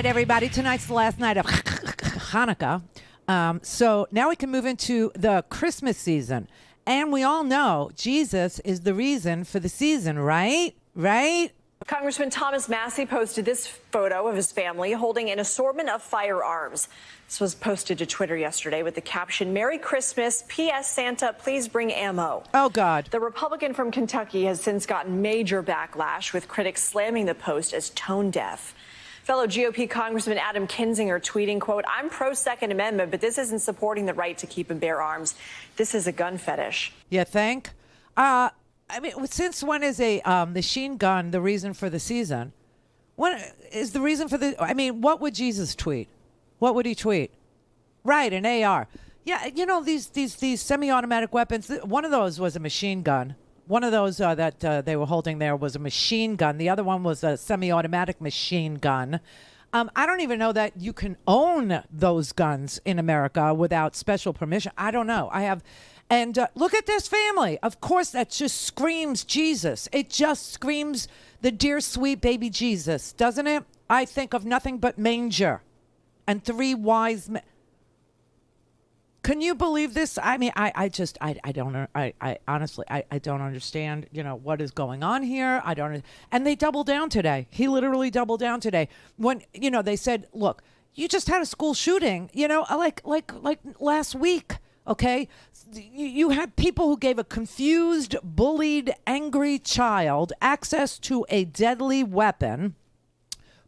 night, everybody. Tonight's the last night of Hanukkah. So now we can move into the Christmas season. And we all know Jesus is the reason for the season, right? Right? Congressman Thomas Massie posted this photo of his family holding an assortment of firearms. This was posted to Twitter yesterday with the caption, "Merry Christmas. P.S. Santa, please bring ammo." Oh, God. The Republican from Kentucky has since gotten major backlash, with critics slamming the post as tone deaf. Fellow GOP Congressman Adam Kinzinger tweeting, quote, "I'm pro-Second Amendment, but this isn't supporting the right to keep and bear arms. This is a gun fetish." You think? I mean, since when is a machine gun the reason for the season? When is the reason for the... I mean, what would Jesus tweet? What would he tweet? Right, an AR. Yeah, you know, these semi-automatic weapons, one of those was a machine gun. One of those that they were holding there was a machine gun. The other one was a semi-automatic machine gun. I don't even know that you can own those guns in America without special permission. I don't know. I have... And look at this family. Of course, that just screams Jesus. It just screams the dear, sweet baby Jesus, doesn't it? I think of nothing but manger and three wise men. Can you believe this? I mean, I honestly, I don't understand, you know, what is going on here. I don't. And they doubled down today. He literally doubled down today. When, you know, they said, look, you just had a school shooting, you know, like last week. Okay, you had people who gave a confused, bullied, angry child access to a deadly weapon,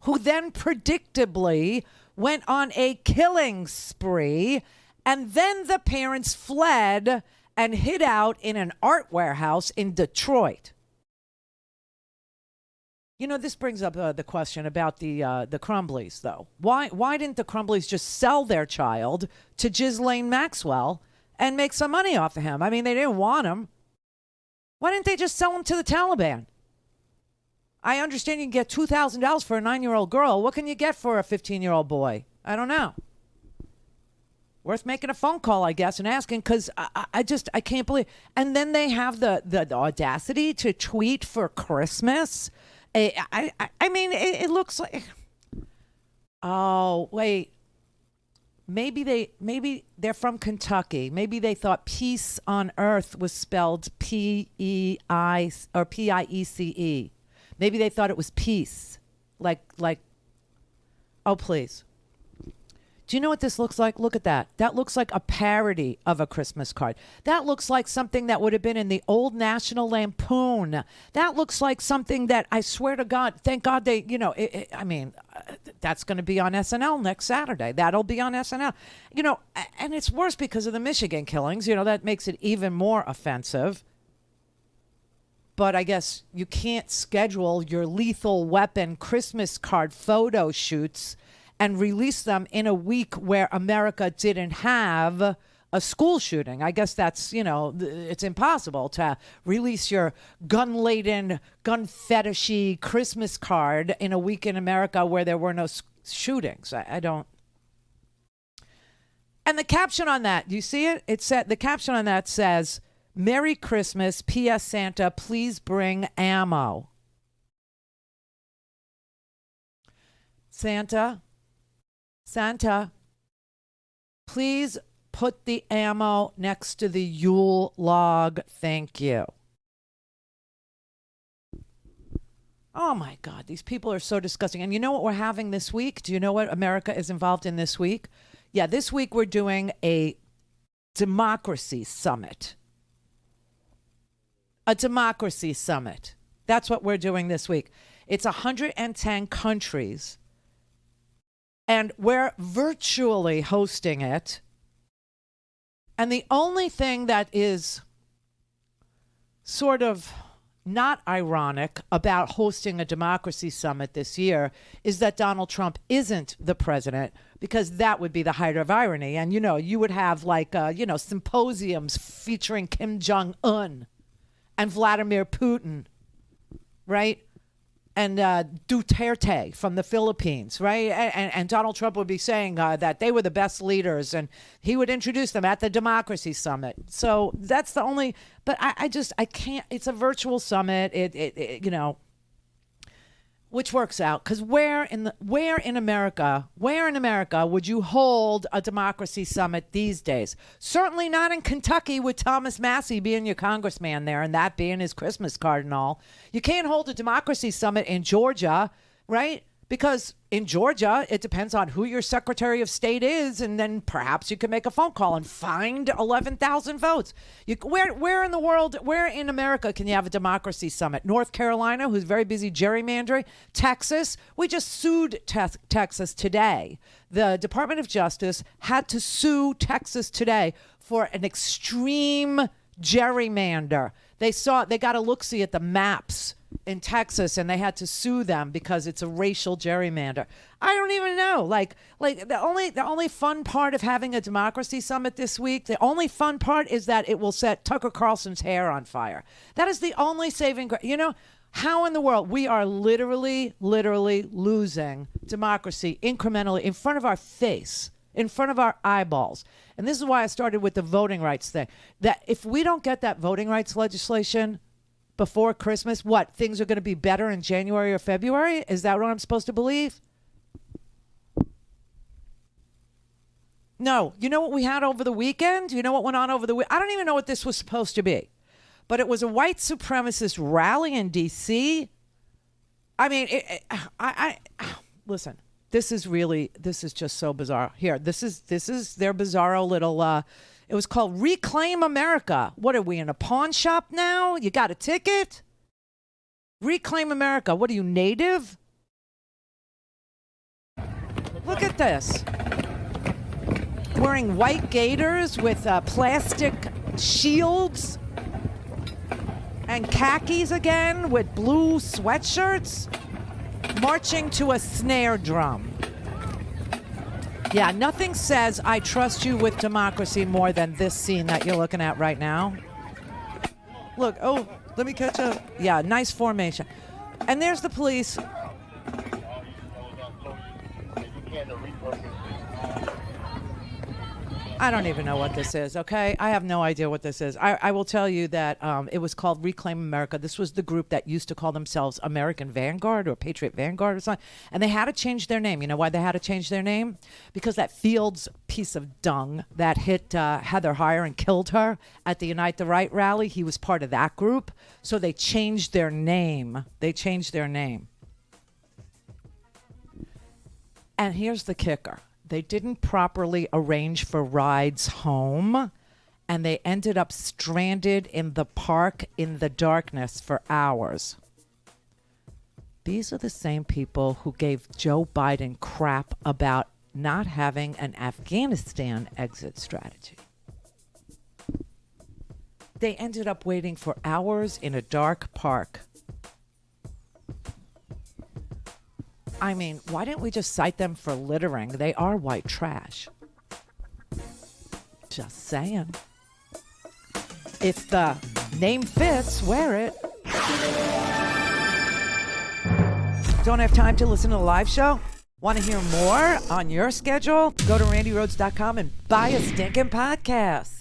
who then predictably went on a killing spree, and then the parents fled and hid out in an art warehouse in Detroit. You know, this brings up the question about the Crumbleys, though. Why didn't the Crumbleys just sell their child to Ghislaine Maxwell and make some money off of him? I mean, they didn't want him. Why didn't they just sell him to the Taliban? I understand you can get $2,000 for a 9-year-old girl. What can you get for a 15-year-old boy? I don't know. Worth making a phone call, I guess, and asking, because I can't believe. And then they have the audacity to tweet for Christmas. I mean, it looks like, oh, wait. Maybe they're from Kentucky. Maybe they thought peace on earth was spelled P-E-I or P-I-E-C-E. Maybe they thought it was peace. Like, oh, please. Do you know what this looks like? Look at that. That looks like a parody of a Christmas card. That looks like something that would have been in the old National Lampoon. That looks like something that, I swear to God, thank God they, you know, that's going to be on SNL next Saturday. That'll be on SNL. You know, and it's worse because of the Michigan killings. You know, that makes it even more offensive. But I guess you can't schedule your lethal weapon Christmas card photo shoots and release them in a week where America didn't have a school shooting. I guess that's, you know, it's impossible to release your gun-laden, gun-fetishy Christmas card in a week in America where there were no shootings. I don't. And the caption on that, do you see it? It said, the caption on that says, "Merry Christmas, P.S. Santa, please bring ammo." Santa, please put the ammo next to the Yule log. Thank you. Oh, my God. These people are so disgusting. And you know what we're having this week? Do you know what America is involved in this week? Yeah, this week we're doing a democracy summit. A democracy summit. That's what we're doing this week. It's 110 countries. And we're virtually hosting it. And the only thing that is sort of not ironic about hosting a democracy summit this year is that Donald Trump isn't the president, because that would be the height of irony. And, you know, you would have like, symposiums featuring Kim Jong-un and Vladimir Putin, right? And Duterte from the Philippines, right? And Donald Trump would be saying that they were the best leaders, and he would introduce them at the Democracy Summit. So that's the only, but I can't, it's a virtual summit. It Which works out, because where in America would you hold a democracy summit these days? Certainly not in Kentucky with Thomas Massey being your congressman there and that being his Christmas card and all. You can't hold a democracy summit in Georgia, right? Because in Georgia, it depends on who your Secretary of State is, and then perhaps you can make a phone call and find 11,000 votes. Where in the world, where in America can you have a democracy summit? North Carolina, who's very busy gerrymandering. Texas, we just sued Texas today. The Department of Justice had to sue Texas today for an extreme gerrymander. They got a look-see at the maps in Texas, and they had to sue them because it's a racial gerrymander. I don't even know. Like the only fun part of having a democracy summit this week, the only fun part is that it will set Tucker Carlson's hair on fire. That is the only saving grace. You know, how in the world we are literally losing democracy incrementally in front of our face, in front of our eyeballs. And this is why I started with the voting rights thing. That if we don't get that voting rights legislation before Christmas, what, things are going to be better in January or February? Is that what I'm supposed to believe? No. You know what we had over the weekend? You know what went on over the weekend? I don't even know what this was supposed to be. But it was a white supremacist rally in D.C. I mean, listen, this is just so bizarre. Here, this is their bizarro little, it was called Reclaim America. What are we, in a pawn shop now? You got a ticket? Reclaim America. What are you, native? Look at this. Wearing white gaiters with plastic shields and khakis again with blue sweatshirts, marching to a snare drum. Yeah, nothing says I trust you with democracy more than this scene that you're looking at right now. Look, oh, let me catch up. Yeah, nice formation. And there's the police. I don't even know what this is, okay? I have no idea what this is. I will tell you that it was called Reclaim America. This was the group that used to call themselves American Vanguard or Patriot Vanguard or something. And they had to change their name. You know why they had to change their name? Because that Fields piece of dung that hit Heather Heyer and killed her at the Unite the Right rally, he was part of that group. So they changed their name. And here's the kicker. They didn't properly arrange for rides home, and they ended up stranded in the park in the darkness for hours. These are the same people who gave Joe Biden crap about not having an Afghanistan exit strategy. They ended up waiting for hours in a dark park. I mean, why didn't we just cite them for littering? They are white trash. Just saying. If the name fits, wear it. Don't have time to listen to the live show? Want to hear more on your schedule? Go to randyrhodes.com and buy a stinking podcast.